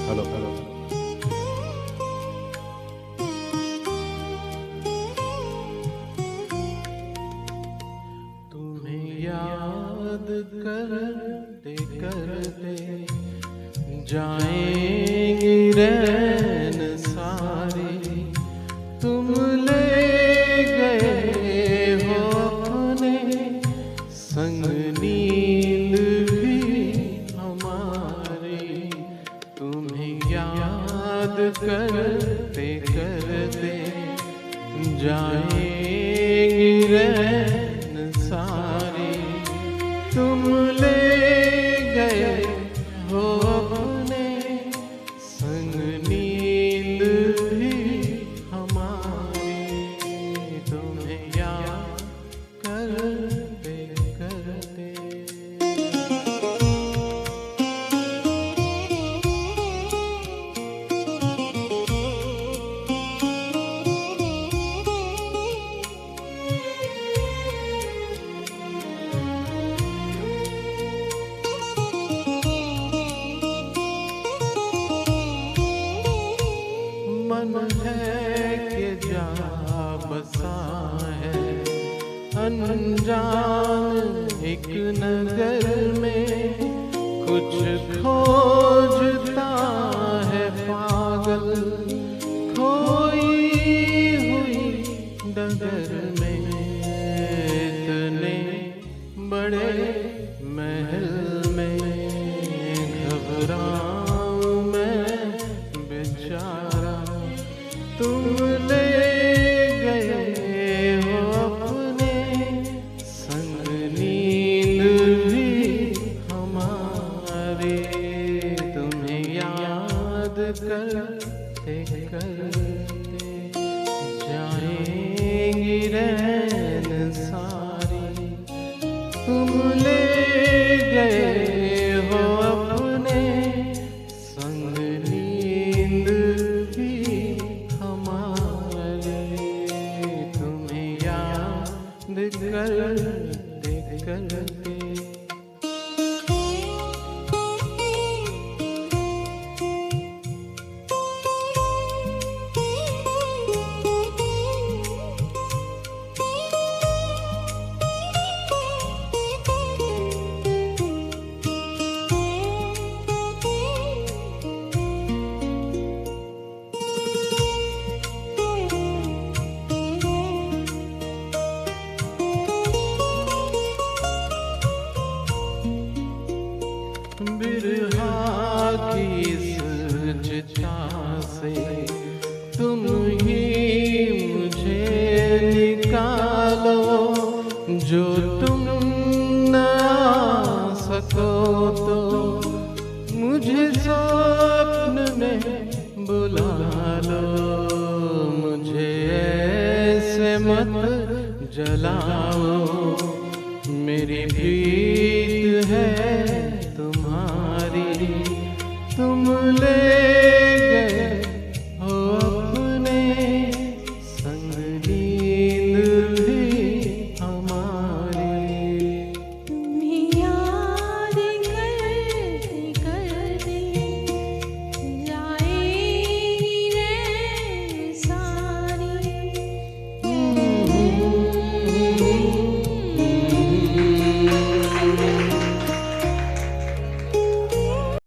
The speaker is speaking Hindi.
Hello hello. तुम्हें याद करते करते जाएंगी रैन सारे, तुम ले गए हो अपने संग नींद भी हमारी। तुम्हें याद करते करते जाएंगी रैन सारे, तुम ले गए हो अपने संग नींद भी हमारी। तुम्हें याद करते करते मन है कि जा बसा है अनजान एक नगर में, कुछ खोजता है पागल खोई हुई डगर में। इतने बड़े महल में घबराऊं मैं बेचारा, तुम ले गए हो अपने संग नींद भी हमारे। तुम्हें याद करते करते जाएंगी रैन सारी, तुम ले गए हो अपने संग नींद भी हमारे। तुम्हें याद करते करते बिरहा की सजता से तुम ही मुझे निकालो, जो तुम न आ सको तो मुझे स्वप्न में बुला लो। मुझे ऐसे मत जलाओ, मेरी भी